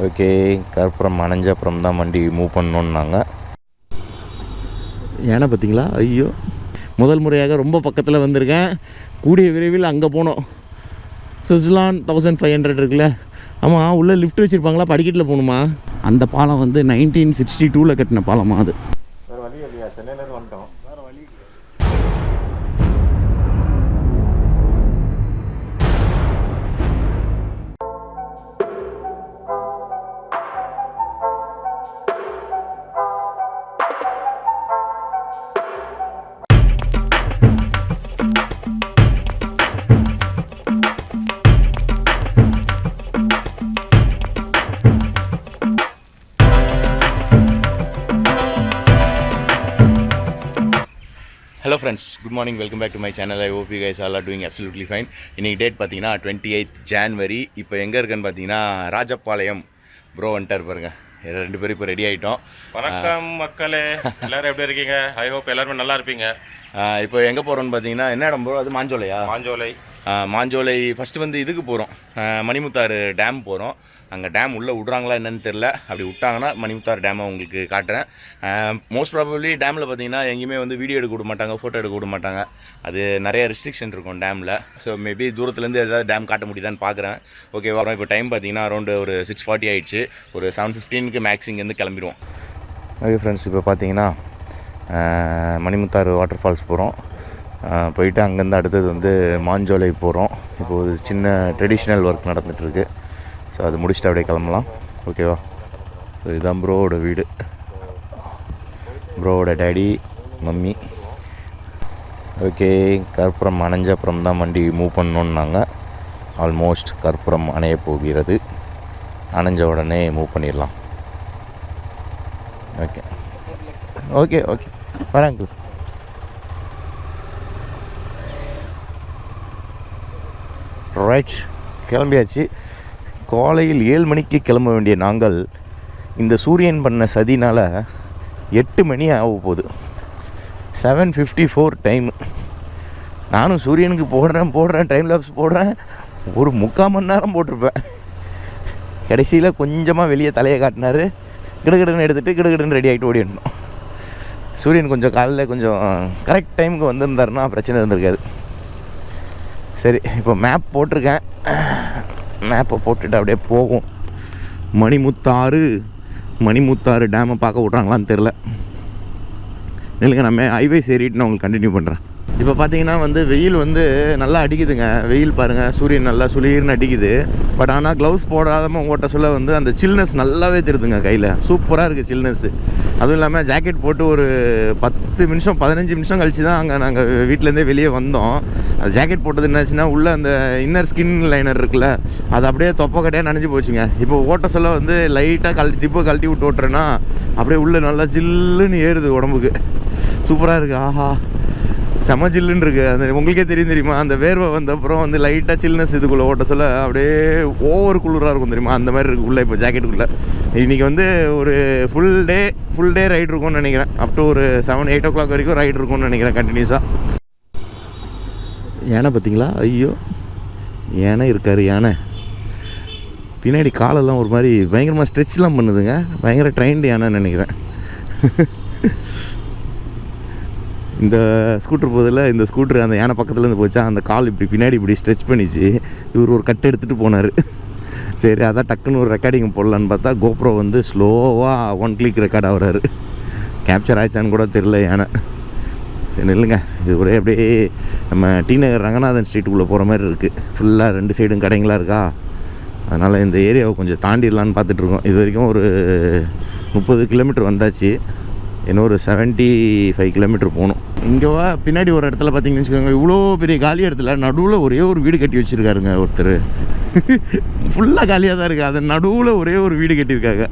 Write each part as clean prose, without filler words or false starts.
Okay, கற்பூரம் அணைஞ்ச அப்புறம் தான் வண்டி மூவ் பண்ணணுன்னாங்க. ஏன்னா பார்த்தீங்களா, ஐயோ முதல் முறையாக ரொம்ப பக்கத்தில் வந்திருக்கேன். கூடிய விரைவில் அங்கே போனோம். சுவிட்சர்லாண்ட் 1500 இருக்குல்ல, ஆமாம், உள்ளே லிஃப்ட் வச்சுருப்பாங்களா, படிக்கட்டில் போகணுமா? அந்த பாலம் வந்து 1962 கட்டின பாலமா அது. வேறு வழி இல்லையா, சென்னையிலேருந்து வந்துட்டோம், வேறு வழி. Hello friends, good morning, welcome back to my channel. I hope you guys all are doing absolutely fine. இன்றைக்கி டேட் பார்த்தீங்கன்னா 28th January. இப்போ எங்கே இருக்குன்னு பார்த்தீங்கன்னா ராஜபாளையம். ப்ரோ வந்துட்டார் பாருங்க, 2 பேரும் இப்போ ரெடி ஆகிட்டோம். வணக்கம் மக்களே, எல்லோரும் எப்படி இருக்கீங்க? ஐ ஹோப் எல்லாருமே நல்லா இருப்பீங்க. இப்போ எங்கே போகிறோன்னு பார்த்தீங்கன்னா, என்ன இடம் ப்ரோ அது? மாஞ்சோலையா? மாஞ்சோலை ஃபஸ்ட்டு வந்து இதுக்கு போகிறோம், மணிமுத்தாறு டேம் போகிறோம். அங்கே டேம் உள்ளே விட்றாங்களா என்னன்னு தெரில. அப்படி விட்டாங்கன்னா மணிமுத்தாறு டேமை உங்களுக்கு காட்டுறேன். மோஸ்ட் ப்ராபப்ளி டேமில் பார்த்தீங்கன்னா எங்கேயுமே வந்து வீடியோ எடுக்க விட மாட்டாங்க, ஃபோட்டோ எடுக்க விட மாட்டாங்க. அது நிறைய ரெஸ்ட்ரிக்ஷன் இருக்கும் டேமில். ஸோ மேபி தூரத்துலேருந்து ஏதாவது டேம் காட்ட முடியுதான்னு பார்க்குறேன். ஓகே, வரோம். இப்போ டைம் பார்த்தீங்கன்னா அரௌண்டு ஒரு 6:40 ஆகிடுச்சு. ஒரு 7:15 மேக்ஸ் இங்கேருந்து கிளம்பிடுவோம். ஓகே ஃப்ரெண்ட்ஸ், இப்போ பார்த்தீங்கன்னா மணிமுத்தாறு வாட்டர் ஃபால்ஸ் போகிறோம். போயிட்டு அங்கேருந்து அடுத்தது வந்து மாஞ்சோலை போகிறோம். இப்போ ஒரு சின்ன ட்ரெடிஷ்னல் ஒர்க் நடந்துகிட்ருக்கு. ஸோ அது முடிச்சுட்டு அப்படியே கிளம்பலாம். ஓகேவா? ஸோ இதுதான் ப்ரோவோட வீடு, ப்ரோவோட டேடி, மம்மி. ஓகே, கற்பூரம் அணைஞ்ச அப்புறம் தான் வண்டி மூவ் பண்ணணுன்னாங்க. ஆல்மோஸ்ட் கற்பூரம் அணைய போகிறது. அணைஞ்ச உடனே மூவ் பண்ணிடலாம். ஓகே ஓகே ஓகே, வரேன். ரைட், கிளம்பியாச்சு. காலையில் 7 மணிக்கு கிளம்ப வேண்டிய நாங்கள் இந்த சூரியன் பண்ண சதினால் 8 மணி ஆக போகுது. 7:54 டைம். நானும் சூரியனுக்கு போடுறேன் டைம் லேப்ஸ் போடுறேன். ஒரு 3/4 மணி நேரம் போட்டிருப்பேன். கடைசியில் கொஞ்சமாக வெளியே தலையை காட்டினார். கிடுகிடுன்னு எடுத்துகிட்டு கிடுகிடுன்னு ரெடி ஆகிட்டு ஓடிடணும். சூரியன் கொஞ்சம் காலையில் கொஞ்சம் கரெக்ட் டைமுக்கு வந்திருந்தாருன்னா பிரச்சனை இருந்திருக்காது. சரி, இப்போ மேப் போட்டிருக்கேன். மேப்பை போட்டுட்டு அப்படியே போவோம். மணிமுத்தாறு டேமை பார்க்க விட்றாங்களான்னு தெரில. இல்லைங்க, நம்ம ஹைவேஸ் ஏறிட்டு நான் உங்களுக்கு கண்டினியூ பண்ணுறேன். இப்போ பார்த்தீங்கன்னா வந்து வெயில் வந்து நல்லா அடிக்குதுங்க. வெயில் பாருங்கள், சூரியன் நல்லா சுளீர்னு அடிக்குது. பட் ஆனால் க்ளவுஸ் போடாமல் ஓட்ட சொல்ல வந்து அந்த சில்னஸ் நல்லாவே தெரியுதுங்க கையில். சூப்பராக இருக்குது சில்னஸ்ஸு. அதுவும் இல்லாமல் ஜாக்கெட் போட்டு ஒரு 10 நிமிஷம் 15 நிமிஷம் கழிச்சு தான் அங்கே நாங்கள் வீட்டிலேருந்தே வெளியே வந்தோம். அது ஜாக்கெட் போட்டது என்னாச்சுன்னா உள்ளே அந்த இன்னர் ஸ்கின் லைனர் இருக்குல்ல, அது அப்படியே தொப்பக்கட்டையாக நனைஞ்சு போச்சுங்க. இப்போ ஓட்ட சொல்ல வந்து லைட்டாக ஜிப்பை கழட்டி விட்டு ஓட்டுறேன்னா அப்படியே உள்ளே நல்லா ஜில்லுன்னு ஏறுது உடம்புக்கு. சூப்பராக இருக்குது. ஆஹா, செம ஜில்லுன்னு இருக்குது. அந்த உங்களுக்கே தெரியுமா, அந்த வேர்வை வந்த அப்புறம் வந்து லைட்டாக சில்னஸ் இதுக்குள்ளே ஓட்ட சொல்ல அப்படியே ஓவர் குளிராக இருக்கும் தெரியுமா, அந்த மாதிரி இருக்குது உள்ளே. இப்போ ஜாக்கெட்டுக்குள்ளே இன்றைக்கி வந்து ஒரு ஃபுல் டே ரைடு இருக்கும்னு நினைக்கிறேன். அப் டு ஒரு 7-8 o'clock வரைக்கும் ரைடு இருக்கும்னு நினைக்கிறேன் கண்டினியூஸாக. யானை பார்த்தீங்களா? ஐயோ, யானை இருக்கார். யானை பின்னாடி காலெல்லாம் ஒரு மாதிரி பயங்கரமாக ஸ்ட்ரெச்லாம் பண்ணுதுங்க. பயங்கர ட்ரெயின்டு யானைன்னு நினைக்கிறேன். இந்த ஸ்கூட்டர் போதில் இந்த ஸ்கூட்டர் அந்த யானை பக்கத்துலேருந்து போச்சா, அந்த கால் இப்படி பின்னாடி இப்படி ஸ்ட்ரெச் பண்ணிச்சு. இவர் ஒரு கட்டு எடுத்துகிட்டு போனார். சரி, அதான் டக்குன்னு ஒரு ரெக்கார்டிங் போடலான்னு பார்த்தா கோப்ரோ வந்து ஸ்லோவாக 1 click ரெக்கார்ட் ஆகிறாரு. கேப்சர் ஆயிடுச்சான்னு கூட தெரில யானை. சரி இல்லைங்க, இது ஒரே அப்படியே நம்ம டி நகர் ரங்கநாதன் ஸ்ட்ரீட்டுக்குள்ளே போகிற மாதிரி இருக்குது. ஃபுல்லாக 2 சைடும் கடைங்களாக இருக்கா, அதனால் இந்த ஏரியாவை கொஞ்சம் தாண்டிடலான்னு பார்த்துட்ருக்கோம். இது வரைக்கும் ஒரு 30 கிலோமீட்டர் வந்தாச்சு. இன்னும் ஒரு 75 கிலோமீட்டர் போகணும். இங்கே பின்னாடி ஒரு இடத்துல பார்த்தீங்கன்னு வச்சுக்கோங்க, இவ்வளோ பெரிய காலி இடத்துல நடுவில் ஒரே ஒரு வீடு கட்டி வச்சுருக்காருங்க ஒருத்தர். ஃபுல்லாக காலியாக தான் இருக்குது. அது நடுவில் ஒரே ஒரு வீடு கட்டியிருக்காங்க.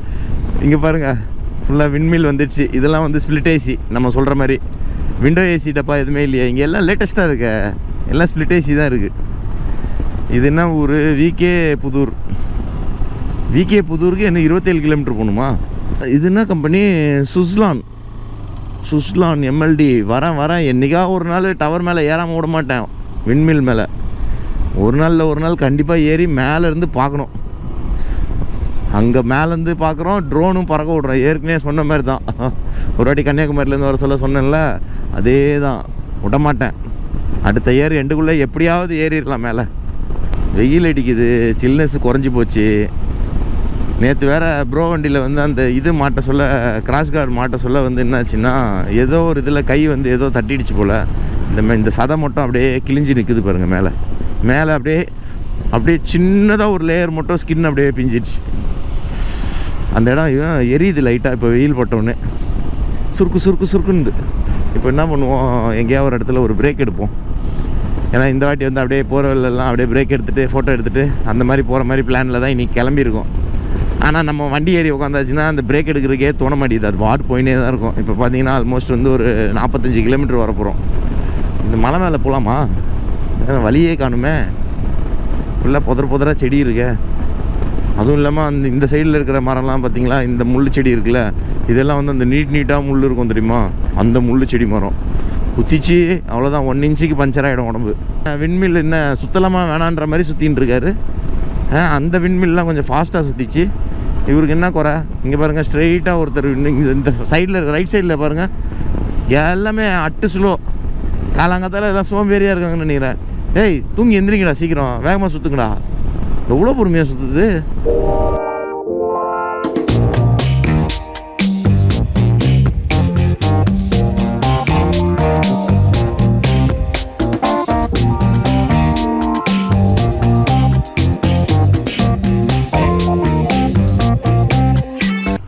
இங்கே பாருங்கள், ஃபுல்லாக விண்மில் வந்துடுச்சு. இதெல்லாம் வந்து ஸ்பிளிட் ஏசி, நம்ம சொல்கிற மாதிரி விண்டோ ஏசி டப்பா எதுவுமே இல்லையா. இங்கே எல்லாம் லேட்டஸ்ட்டாக இருக்க, எல்லாம் ஸ்பிளிட் ஏசி தான் இருக்குது. இது என்ன ஊர்? விகே புதூருக்கு இன்னும் 27 கிலோமீட்டர் போகணுமா? இது என்ன கம்பெனி? சுஸ்லான் எம்எல்டி. வரேன் என்றைக்கா ஒரு நாள் டவர் மேலே ஏறாமல் விட மாட்டேன். விண்மில் மேலே ஒரு நாள் கண்டிப்பாக ஏறி மேலே இருந்து பார்க்கணும். அங்கே மேலேருந்து பார்க்குறோம், ட்ரோனும் பறக்க விட்றோம். ஏற்கனவே சொன்ன மாதிரி தான், ஒரு வாட்டி கன்னியாகுமரியிலேருந்து வர சொன்னேன்ல, அதே தான். விடமாட்டேன். அடுத்த ஏர் எண்டுக்குள்ளே எப்படியாவது ஏறிடலாம் மேலே. வெயில் அடிக்குது, சில்னஸ் குறைஞ்சி போச்சு. நேற்று வேறு ப்ரோ வண்டியில் வந்து அந்த இது மாட்ட சொல்ல, கிராஷ் கார்டு மாட்ட சொல்ல வந்து என்னாச்சுன்னா, ஏதோ ஒரு இதில் கை வந்து ஏதோ தட்டிடுச்சு போல். இந்த சதை மட்டும் அப்படியே கிழிஞ்சி நிற்குது பாருங்கள். மேலே அப்படியே சின்னதாக ஒரு லேயர் மட்டும் ஸ்கின் அப்படியே பிஞ்சிடுச்சு. அந்த இடம் எரியுது லைட்டாக. இப்போ வெயில் போட்டோன்னே சுருக்குன்னு. இப்போ என்ன பண்ணுவோம், எங்கேயாவது ஒரு இடத்துல ஒரு பிரேக் எடுப்போம். ஏன்னா இந்த வாட்டி வந்து அப்படியே போகிறவெல்லாம் அப்படியே பிரேக் எடுத்துகிட்டு ஃபோட்டோ எடுத்துகிட்டு அந்த மாதிரி போகிற மாதிரி பிளானில் தான் இன்றைக்கி கிளம்பியிருக்கோம். ஆனால் நம்ம வண்டி ஏறி உட்காந்தாச்சுன்னா அந்த பிரேக் எடுக்கிறதுக்கே தோண மாட்டேங்குது. அது வாட் போயினே தான் இருக்கும். இப்போ பார்த்தீங்கன்னா ஆல்மோஸ்ட் வந்து ஒரு 45 கிலோமீட்டர் வரப்போகிறோம். இந்த மலை மேலே போகலாமா? வழியே காணுமே. ஃபுல்லாக புதராக செடி இருக்கே. அதுவும் இல்லாமல் இந்த சைடில் இருக்கிற மரம்லாம் பார்த்திங்களா, இந்த முள் செடி இருக்குல்ல, இதெல்லாம் வந்து அந்த நீட்டாக முள் இருக்கும் தெரியுமா, அந்த முள் செடி மரம் குத்திச்சு அவ்வளோதான். 1 இன்ச்சுக்கு பஞ்சர் ஆகிடும் உடம்பு. விண்மில் என்ன சுத்தலாமல் வேணான்ற மாதிரி சுற்றின்னு இருக்காரு. அந்த விண்மில்லாம் கொஞ்சம் ஃபாஸ்ட்டாக சுற்றிச்சு. இவருக்கு என்ன குறை? இங்கே பாருங்கள், ஸ்ட்ரெயிட்டாக ஒருத்தர் இந்த சைடில் ரைட் சைடில் பாருங்கள், எல்லாமே அட்டு ஸ்லோ. காலாங்கத்தால் எல்லாம் சோம்பேறியாக இருக்காங்கன்னு நினைக்கிறேன். ஏய், தூங்கி எந்திரிங்கடா, சீக்கிரம் வேகமாக சுற்றுங்கடா. எவ்வளோ பொறுமையாக சுற்றுது.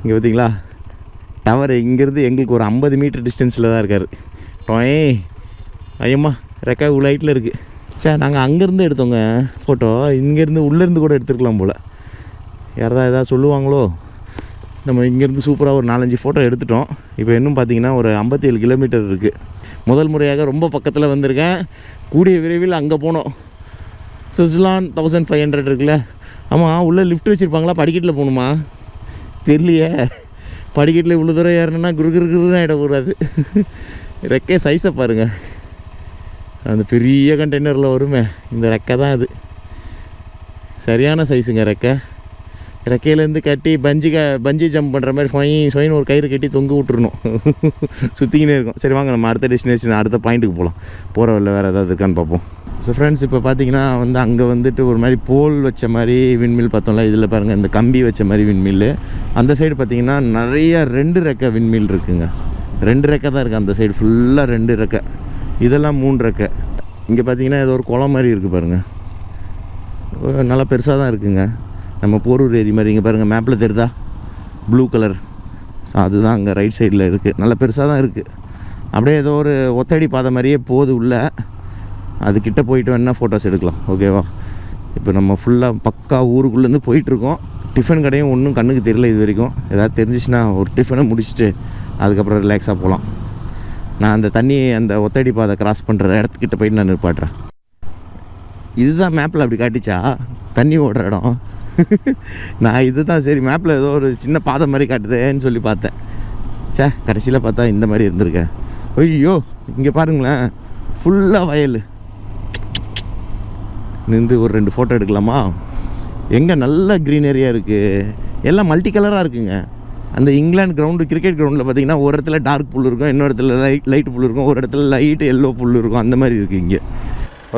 இங்கே பார்த்தீங்களா டவர், இங்கேருந்து எங்களுக்கு ஒரு 50 மீட்டர் டிஸ்டன்ஸில் தான் இருக்கார். டொய் ஐயம்மா, ரெக்கா இவ்வளோ ஹைட்டில் இருக்குது. சார், நாங்கள் அங்கேருந்து எடுத்தோங்க ஃபோட்டோ. இங்கேருந்து உள்ளேருந்து கூட எடுத்துருக்கலாம் போல். ஏதாவது சொல்லுவாங்களோ. நம்ம இங்கேருந்து சூப்பராக ஒரு 4-5 ஃபோட்டோ எடுத்துட்டோம். இப்போ இன்னும் பார்த்தீங்கன்னா ஒரு 57 கிலோமீட்டர் இருக்குது. முதல் முறையாக ரொம்ப பக்கத்தில் வந்திருக்கேன். கூடிய விரைவில் அங்கே போனோம். சுவிட்சர்லாந்து 1500 இருக்குல்ல. ஆமாம், உள்ளே லிஃப்ட் வச்சுருப்பாங்களா? படிக்கட்டில் போகணுமா தெரியலையே. படிக்கட்டில் இவ்வளோ தூரம் ஏறணுன்னா குறுகுறுன்னு ஆகிடக்கூடாது. ரெக்கை சைஸை பாருங்கள். அந்த பெரிய கண்டெய்னரில் வருமே, இந்த ரெக்கை தான் அது. சரியான சைஸுங்க ரெக்கை. ரெக்கையிலேருந்து கட்டி பஞ்சி ஜம்ப் பண்ணுற மாதிரி சொயின்னு ஒரு கயிறு கட்டி தொங்க விட்டுருணும். சுற்றிக்கினே இருக்கும். சரி வாங்க, நம்ம அடுத்த டெஸ்டினேஷன், அடுத்த பாயிண்ட்டுக்கு போகலாம். போகிற வழியில் வேறு ஏதாவது இருக்கான்னு பார்ப்போம். ஸோ ஃப்ரெண்ட்ஸ், இப்போ பார்த்தீங்கன்னா வந்து அங்கே வந்துட்டு ஒரு மாதிரி போல் வச்ச மாதிரி விண்மில் பார்த்தோம்ல. இதில் பாருங்கள், இந்த கம்பி வச்ச மாதிரி விண்மில். அந்த சைடு பார்த்தீங்கன்னா நிறைய 2 ரெக்கை விண்மில் இருக்குங்க. 2 ரெக்கை தான் இருக்குது அந்த சைடு ஃபுல்லாக. 2 ரெக்கை, இதெல்லாம் 3 ரெக்கை. இங்கே பார்த்தீங்கன்னா ஏதோ ஒரு குளம் மாதிரி இருக்குது பாருங்கள். நல்லா பெருசாக தான் இருக்குங்க. நம்ம போரூர் ஏரி மாதிரி. இங்கே பாருங்கள், மேப்பில் தெரியுதா ப்ளூ கலர். ஸோ அதுதான் அங்கே ரைட் சைடில் இருக்குது. நல்லா பெருசாக தான் இருக்குது. அப்படியே ஏதோ ஒரு ஒத்தடி பாதை மாதிரியே போகுது உள்ள. அதுக்கிட்ட போயிட்டு வேணால் ஃபோட்டோஸ் எடுக்கலாம். ஓகேவா? இப்போ நம்ம ஃபுல்லாக பக்கா ஊருக்குள்ளேருந்து போயிட்டுருக்கோம். டிஃபன் கடையும் ஒன்றும் கண்ணுக்கு தெரியல இது வரைக்கும். ஏதாவது தெரிஞ்சிச்சுன்னா ஒரு டிஃபனை முடிச்சுட்டு அதுக்கப்புறம் ரிலாக்ஸாக போகலாம். நான் அந்த ஒத்தடி பாதை கிராஸ் பண்ணுற இடத்துக்கிட்ட போயிட்டு நான் நிற்பாட்டுறேன். இதுதான் மேப்பில் அப்படி காட்டிச்சா தண்ணி ஓடுற இடம். நான் இது தான் சரி மேப்பில் ஏதோ ஒரு சின்ன பாதை மாதிரி காட்டுதேன்னு சொல்லி பார்த்தேன். கடைசியில் பார்த்தா இந்த மாதிரி இருந்திருக்கேன். ஐயோ, இங்கே பாருங்களேன், ஃபுல்லாக வயல். நின்று ஒரு 2 ஃபோட்டோ எடுக்கலாமா? எங்கே நல்ல க்ரீனரியாக இருக்குது. எல்லாம் மல்டி கலராக இருக்குங்க. அந்த இங்கிலாந்து கிரவுண்டு, கிரிக்கெட் கிரவுண்டில் பார்த்தீங்கன்னா ஒரு இடத்துல டார்க் புல் இருக்கும், இன்னொரு இடத்துல லைட் புல் இருக்கும், ஒரு இடத்துல லைட் எல்லோ புல் இருக்கும். அந்த மாதிரி இருக்குது இங்கே.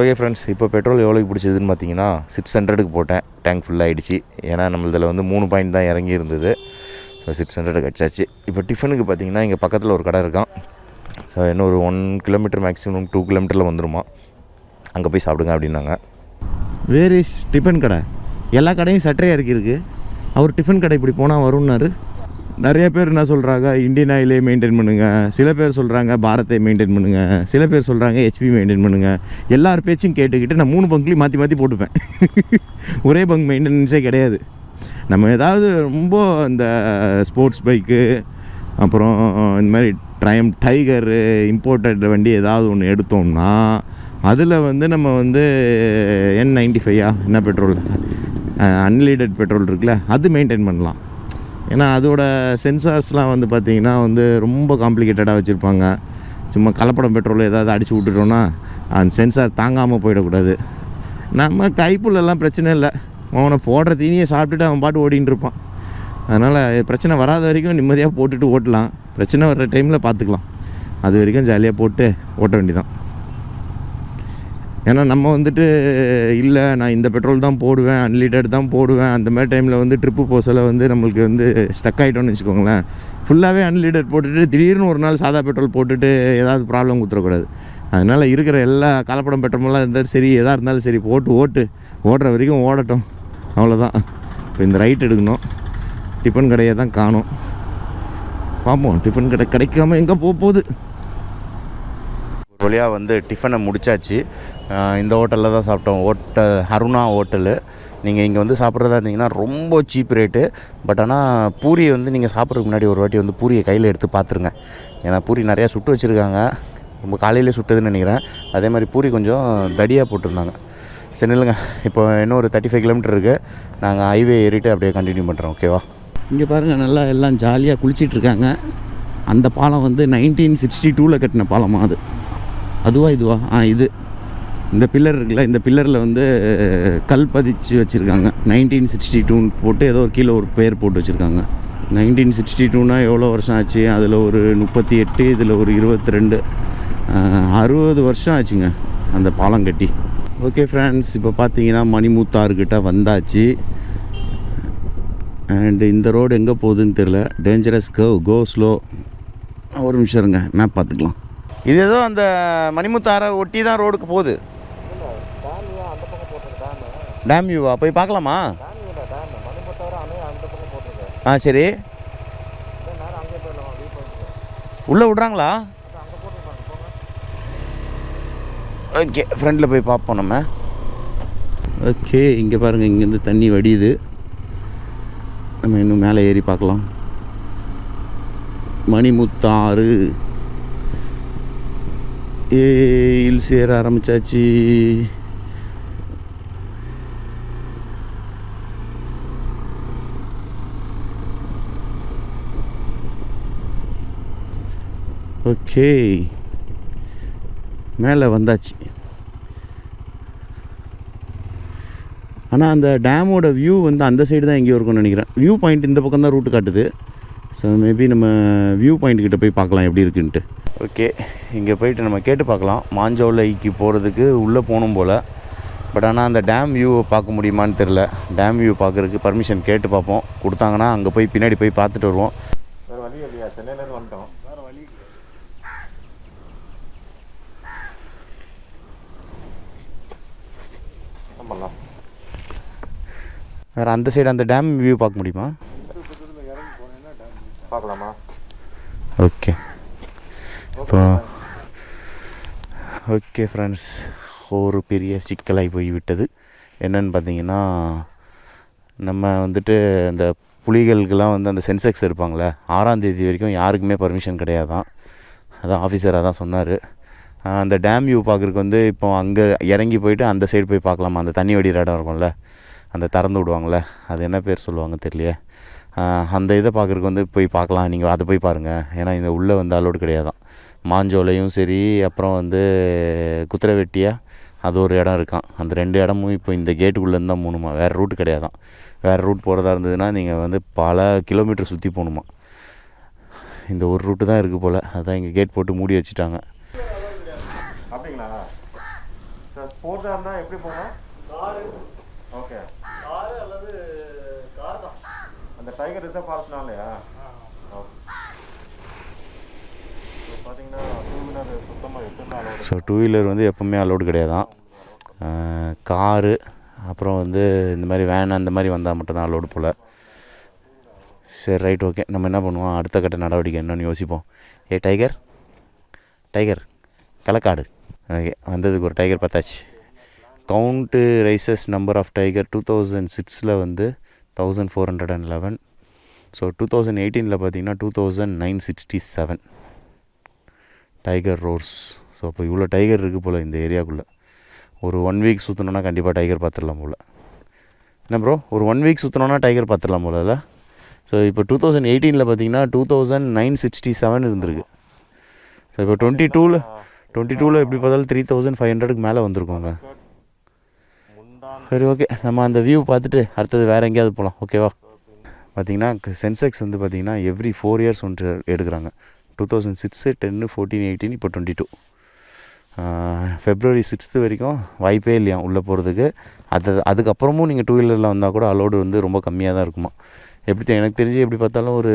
ஓகே ஃப்ரெண்ட்ஸ், இப்போ பெட்ரோல் எவ்வளோக்கு பிடிச்சதுன்னு பார்த்தீங்கன்னா 600க்கு போட்டேன். டேங்க் ஃபுல் ஆகிடுச்சு. ஏன்னா நம்மளதில் வந்து 3 பாயிண்ட் தான் இறங்கி இருந்தது. ஸோ 600 அடிச்சாச்சு. இப்போ டிஃபனுக்கு பார்த்தீங்கன்னா இங்கே பக்கத்தில் ஒரு கடை இருக்கான். ஸோ இன்னும் ஒரு 1 கிலோமீட்டர் மேக்ஸிமம் 2 கிலோமீட்டரில் வந்துடுமா. அங்கே போய் சாப்பிடுங்க அப்படின்னாங்க. வேர் இஸ் டிஃபன் கடை? எல்லா கடையும் சட்டையாக இருக்கு. அவர் டிஃபன் கடை இப்படி போனால் வரும்னாரு. நிறைய பேர் என்ன சொல்கிறாங்க, இந்தியன் ஆயிலே மெயின்டைன் பண்ணுங்கள். சில பேர் சொல்கிறாங்க பாரத்தை மெயின்டைன் பண்ணுங்கள். சில பேர் சொல்கிறாங்க HP மெயின்டைன் பண்ணுங்கள். எல்லார் பேச்சும் கேட்டுக்கிட்டு நான் 3 பங்க்லேயும் மாற்றி போட்டுப்பேன். ஒரே பங்க் மெயின்டெனன்ஸே கிடையாது. நம்ம ஏதாவது ரொம்ப இந்த ஸ்போர்ட்ஸ் பைக்கு, அப்புறம் இந்த மாதிரி டைகரு இம்போர்ட்டட் வண்டி ஏதாவது ஒன்று எடுத்தோம்னா அதில் வந்து நம்ம வந்து N95 என்ன பெட்ரோல், அன்லீடட் பெட்ரோல் இருக்குல்ல, அது மெயின்டைன் பண்ணலாம். ஏன்னா அதோட சென்சார்ஸ்லாம் வந்து பார்த்திங்கன்னா வந்து ரொம்ப காம்ப்ளிகேட்டடாக வச்சுருப்பாங்க. சும்மா கலப்படம் பெட்ரோல் ஏதாவது அடித்து விட்டுட்டோன்னா அந்த சென்சார் தாங்காமல் போயிடக்கூடாது. நம்ம கைப்புள்ளெல்லாம் பிரச்சனை இல்லை. அவனை போடுற தீனியை சாப்பிட்டுட்டு அவன் பாட்டு ஓடின்னு இருப்பான். அதனால் பிரச்சனை வராத வரைக்கும் நிம்மதியாக போட்டுட்டு ஓட்டலாம். பிரச்சனை வர்ற டைமில் பார்த்துக்கலாம். அது வரைக்கும் ஜாலியாக போட்டு ஓட்ட வேண்டியதான். ஏன்னா நம்ம வந்துட்டு இல்லை நான் இந்த பெட்ரோல் தான் போடுவேன், அன்லிமிட்டட் தான் போடுவேன், அந்த மாதிரி டைமில் வந்து ட்ரிப்பு போசல வந்து நம்மளுக்கு வந்து ஸ்டக் ஆகிட்டோன்னு வச்சுக்கோங்களேன். ஃபுல்லாகவே அன்லிமிட்டட் போட்டுட்டு திடீர்னு ஒரு நாள் சாதா பெட்ரோல் போட்டுட்டு ஏதாவது ப்ராப்ளம் கொடுத்துடக்கூடாது. அதனால் இருக்கிற எல்லா கலப்படம் பெட்ரோல்லாம் இருந்தாலும் சரி, எதாக இருந்தாலும் சரி ஓடுற வரைக்கும் ஓடட்டும், அவ்வளோதான். இப்போ இந்த ரைட் எடுக்கணும். டிஃபன் கடையை தான் காணும். பார்ப்போம், டிஃபன் கடை கிடைக்காம எங்கே போகுது. ஒரு வழியாக வந்து டிஃபனை முடித்தாச்சு. இந்த ஹோட்டலில் தான் சாப்பிட்டோம். அருணா ஹோட்டலு. நீங்கள் இங்கே வந்து சாப்பிட்றதா இருந்தீங்கன்னா ரொம்ப சீப் ரேட்டு. பட் ஆனால் பூரியை வந்து நீங்கள் சாப்பிட்றதுக்கு முன்னாடி ஒரு வாட்டி வந்து பூரியை கையில் எடுத்து பார்த்துருங்க. ஏன்னா பூரி நிறையா சுட்டு வச்சுருக்காங்க. ரொம்ப காலையிலே சுட்டுதுன்னு நினைக்கிறேன். அதே மாதிரி பூரி கொஞ்சம் தடியாக போட்டிருந்தாங்க. சரி இல்லைங்க, இப்போ இன்னும் ஒரு 35 கிலோமீட்டர் இருக்குது. நாங்கள் ஹைவே ஏறிட்டு அப்படியே கண்டினியூ பண்ணுறோம். ஓகேவா? இங்கே பாருங்கள், நல்லா எல்லாம் ஜாலியாக குளிச்சிட்ருக்காங்க. அந்த பாலம் வந்து 1962 கட்டின பாலமாக இதுவா இது இந்த பில்லர் இருக்குல்ல, இந்த பில்லரில் வந்து கல் பதிச்சு வச்சுருக்காங்க. 1962 போட்டு ஏதோ ஒரு கீழே ஒரு பேர் போட்டு வச்சுருக்காங்க. 1962னா எவ்வளோ வருஷம் ஆச்சு? அதில் ஒரு 38, இதில் ஒரு 22, 60 வருஷம் ஆச்சுங்க அந்த பாலம் கட்டி. ஓகே ஃப்ரெண்ட்ஸ், இப்போ பார்த்தீங்கன்னா மணிமுத்தாறுக்கிட்ட வந்தாச்சு. அண்டு இந்த ரோடு எங்கே போகுதுன்னு தெரில. Dangerous curve, go slow. ஒரு நிமிஷம் இருங்க, மேப் பார்த்துக்கலாம். இது ஏதோ அந்த மணிமுத்தாரை ஒட்டி தான் ரோடுக்கு போகுது. டேம் வியூவா? போய் பார்க்கலாமா? சரி, உள்ளே விட்றாங்களா? ஓகே, ஃப்ரெண்டில் போய் பார்ப்போம் நம்ம. ஓகே, இங்கே பாருங்கள், இங்கேருந்து தண்ணி வடியுது. நம்ம இன்னும் மேலே ஏறி பார்க்கலாம். மணிமுத்தாறு ஹில்ஸ் ஏற ஆரம்பித்தாச்சு. ஓகே, மேலே வந்தாச்சு. ஆனால் அந்த டேமோட வியூ வந்து அந்த சைடு தான் எங்கேயோ இருக்கும்னு நினைக்கிறேன். வியூ பாயிண்ட் இந்த பக்கம் தான் ரூட்டு காட்டுது. ஸோ மேபி நம்ம வியூ பாயிண்ட்கிட்ட போய் பார்க்கலாம் எப்படி இருக்குன்ட்டு. ஓகே, இங்கே போயிட்டு நம்ம கேட்டு பார்க்கலாம். மாஞ்சோலைக்கு போகிறதுக்கு உள்ளே போகணும் போல். பட் ஆனால் அந்த டேம் வியூவை பார்க்க முடியுமான்னு தெரில. டேம் வியூ பார்க்குறதுக்கு பர்மிஷன் கேட்டு பார்ப்போம். கொடுத்தாங்கன்னா அங்கே போய் பின்னாடி போய் பார்த்துட்டு வருவோம். வேறு வழி இல்லையா? சென்னையிலேருந்து வந்துட்டோம், வேறு வழி பண்ணலாம். வேறு அந்த சைடு அந்த டேம் வியூ பார்க்க முடியுமா? பார்க்கலாமா? ஓகே, இப்போ ஓகே ஃப்ரெண்ட்ஸ், ஒரு பெரிய சிக்கலாகி போய் விட்டது. என்னன்னு பார்த்தீங்கன்னா, நம்ம வந்துட்டு இந்த புலிகளுக்கெல்லாம் வந்து அந்த சென்செக்ஸ் எடுப்பாங்களே, 6ஆம் தேதி வரைக்கும் யாருக்குமே பர்மிஷன் கிடையாதான். அதான் ஆஃபீஸராக தான் சொன்னார். அந்த டேம் வியூ பார்க்குறதுக்கு வந்து இப்போ அங்கே இறங்கி போயிட்டு அந்த சைடு போய் பார்க்கலாமா? அந்த தண்ணி வடிகிற இடம் இருக்கும்ல, அந்த திறந்து விடுவாங்களே, அது என்ன பேர் சொல்லுவாங்க தெரியலையே. அந்த இதை பார்க்குறதுக்கு வந்து போய் பார்க்கலாம். நீங்கள் அதை போய் பாருங்கள். ஏன்னா இந்த உள்ளே வந்து அலோடு கிடையாதான். மாஞ்சோலையும் சரி, அப்புறம் வந்து குதிரைவெட்டியா அது ஒரு இடம் இருக்கான். அந்த 2 இடமும் இப்போ இந்த கேட்டுக்குள்ளேருந்து தான் போகணுமா, வேறு ரூட்டு கிடையாதான். வேறு ரூட் போகிறதா இருந்ததுன்னா நீங்கள் வந்து பல கிலோமீட்டர் சுற்றி போகணுமா. இந்த ஒரு ரூட்டு தான் இருக்குது போல். அதான் இங்கே கேட் போட்டு மூடி வச்சுட்டாங்க. அப்படிங்களா? போகிறதா இருந்தால் எப்படி போகணும்? ஓகே, காரு அல்லது கார் தான். அந்த டைகர் ரிசர்வ் ஃபாரஸ்ட்னாலயா? பார்த்தீங்கன்னா டூ வீலர் சுத்தமாக எப்பவுமே அலோடு. ஸோ டூ வீலர் வந்து எப்போவுமே அலோடு கிடையாதான். காரு அப்புறம் வந்து இந்த மாதிரி வேன் அந்த மாதிரி வந்தால் மட்டும்தான் அலோடு போல். சரி, ரைட், ஓகே. நம்ம என்ன பண்ணுவோம், அடுத்த கட்ட நடவடிக்கை என்னன்னு யோசிப்போம். டைகர் களக்காடு. ஓகே, வந்ததுக்கு ஒரு டைகர் பார்த்தாச்சு. Count rises number of tiger 2006 வந்து 1411. ஸோ 2018 பார்த்தீங்கன்னா 2967 டைகர் ரோர்ஸ். ஸோ அப்போ இவ்வளோ டைகர் இருக்குது போல் இந்த ஏரியாவுக்குள்ளே. ஒரு 1 வீக் சுற்றணுன்னா கண்டிப்பாக டைகர் பார்த்துடலாம் போல். என்ன ப்ரோ, ஒரு 1 வீக் சுற்றணுன்னா டைகர் பார்த்துடலாம் போல் இல்லை? ஸோ இப்போ 2018 பார்த்தீங்கன்னா 2967 இருந்திருக்கு. ஸோ இப்போ 22 எப்படி பார்த்தாலும் 3500க்கு மேலே வந்திருக்கோங்க. சரி, ஓகே. நம்ம அந்த வியூ பார்த்துட்டு அடுத்தது வேறு எங்கேயாவது போகலாம். ஓகேவா? பார்த்திங்கன்னா சென்செக்ஸ் வந்து பார்த்திங்கன்னா எவ்ரி 4 இயர்ஸ் ஒன்று எடுக்கிறாங்க. 2006, 10, 14, 18, இப்போ 22. February 6 வரைக்கும் வாய்ப்பே இல்லையா உள்ளே போகிறதுக்கு. அதுக்கப்புறமும் நீங்கள் 2 வீலரில் வந்தால் கூட அலோடு வந்து ரொம்ப கம்மியாக தான் இருக்குமா. எனக்கு தெரிஞ்சு எப்படி பார்த்தாலும் ஒரு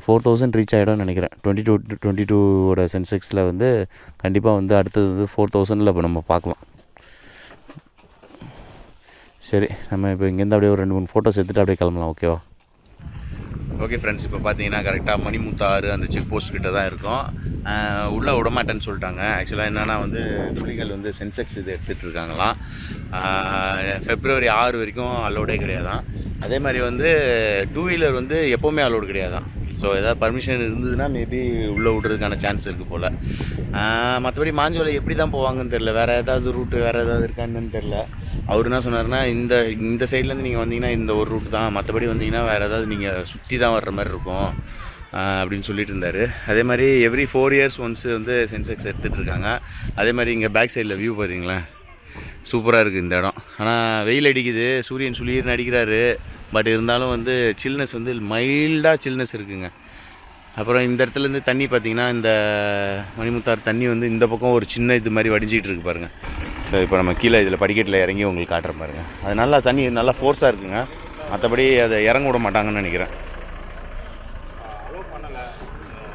4000 ரீச் ஆகிடும்னு நினைக்கிறேன். 22ஓட சென்செக்ஸில் வந்து கண்டிப்பாக வந்து அடுத்தது வந்து 4000 இப்போ நம்ம பார்க்கலாம். சரி, நம்ம இப்போ இங்கேருந்து அப்படியே ஒரு 2-3 ஃபோட்டோஸ் எடுத்துகிட்டு அப்படியே கிளம்பலாம். ஓகேவா? ஓகே ஃப்ரெண்ட்ஸ், இப்போ பார்த்தீங்கன்னா கரெக்டாக மணிமுத்தாறு அந்த செக் போஸ்ட் கிட்ட தான் இருக்கும். உள்ளே விடமாட்டேன்னு சொல்லிட்டாங்க. ஆக்சுவலாக என்னென்னா வந்து புலிகள் வந்து சென்செக்ஸ் இது எடுத்துகிட்டு இருக்காங்களாம். February 6 வரைக்கும் அலோடே கிடையாதான். அதே மாதிரி வந்து 2 வீலர் வந்து எப்போவுமே அலோடு கிடையாதான். ஸோ ஏதாவது பர்மிஷன் இருந்ததுன்னா மேபி உள்ளே விட்றதுக்கான சான்ஸ் இருக்குது போல். மற்றபடி மாஞ்சோலை எப்படி தான் போவாங்கன்னு தெரில. வேறு ஏதாவது ரூட்டு வேறு ஏதாவது இருக்கான்னு தெரில. அவர் என்ன சொன்னார்னா, இந்த சைட்லேருந்து நீங்கள் வந்தீங்கன்னா இந்த ஒரு ரூட் தான், மற்றபடி வந்தீங்கன்னா வேறு ஏதாவது நீங்கள் சுற்றி தான் வர்ற மாதிரி இருக்கும் அப்படின்னு சொல்லிட்டு இருந்தார். அதே மாதிரி எவ்ரி 4 இயர்ஸ் ஒன்ஸ் வந்து சென்செக்ஸ் எடுத்துகிட்ருக்காங்க. அதே மாதிரி இங்கே பேக் சைடில் வியூ பார்த்தீங்களேன், சூப்பராக இருக்குது இந்த இடம். ஆனால் வெயில் அடிக்குது, சூரியன் சுளீர்னு அடிக்கிறாரு. பட் இருந்தாலும் வந்து சில்னஸ் வந்து மைல்டாக சில்னஸ் இருக்குங்க. அப்புறம் இந்த இடத்துலேருந்து தண்ணி பார்த்திங்கன்னா, இந்த மணிமுத்தாறு தண்ணி வந்து இந்த பக்கம் ஒரு சின்ன இது மாதிரி வடிஞ்சிக்கிட்டு இருக்கு பாருங்கள். ஸோ இப்போ நம்ம கீழே இதில் படிக்கட்டில் இறங்கி உங்களுக்கு காட்டுற பாருங்கள். அது நல்லா தண்ணி நல்லா ஃபோர்ஸாக இருக்குங்க. மற்றபடி அதை இறங்க விட மாட்டாங்கன்னு நினைக்கிறேன்.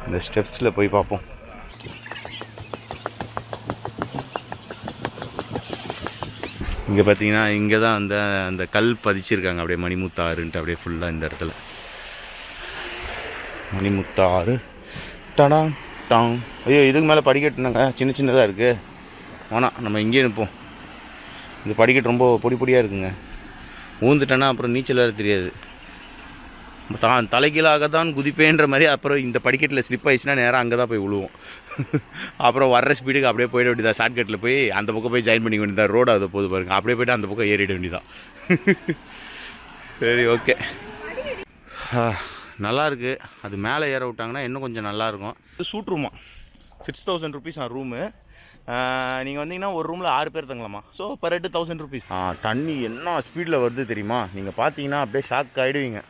இந்த ஸ்டெப்ஸில் போய் பார்ப்போம். இங்கே பார்த்தீங்கன்னா இங்கே தான் அந்த கல் பதிச்சிருக்காங்க அப்படியே மணிமுத்தாறுன்ட்டு அப்படியே ஃபுல்லாக இந்த இடத்துல. மணிமுத்தாறு டடாங் டாங். ஐயோ, இதுக்கு மேலே படிக்கட்டுனாங்க சின்ன சின்னதாக இருக்குது. ஆனால் நம்ம இங்கேயே நிற்போம். இந்த படிக்கட்டு ரொம்ப பொடி பொடியாக இருக்குங்க. ஊந்துட்டேன்னா அப்புறம் நீச்சல் வேறு தெரியாது. தலைகீழாக தான் குதிப்பேன்ற மாதிரி. அப்புறம் இந்த படிக்கட்டில் ஸ்லிப் ஆயிடுச்சுன்னா நேராக அங்கே தான் போய் விழுவோம். அப்புறம் வர்ற ஸ்பீடுக்கு அப்படியே போயிட வேண்டியதான். ஷார்ட்கட்டில் போய் அந்த பக்கம் போய் ஜாயின் பண்ணிக்க வேண்டியதான். ரோடு அதை போது பாருங்க, அப்படியே போய்ட்டு அந்த பக்கம் ஏறிட வேண்டியதான். சரி, ஓகே. நல்லாயிருக்கு. அது மேலே ஏற விட்டாங்கன்னா இன்னும் கொஞ்சம் நல்லாயிருக்கும். இது சூட் ரூமா, 6000 rupees ரூமு. நீங்கள் வந்தீங்கன்னா ஒரு ரூமில் 6 பேர் தங்கலாமா. So per head 1000 rupees. தண்ணி என்ன ஸ்பீடில் வருது தெரியுமா? நீங்கள் பார்த்தீங்கன்னா அப்படியே ஷாக் ஆகிடுவீங்க.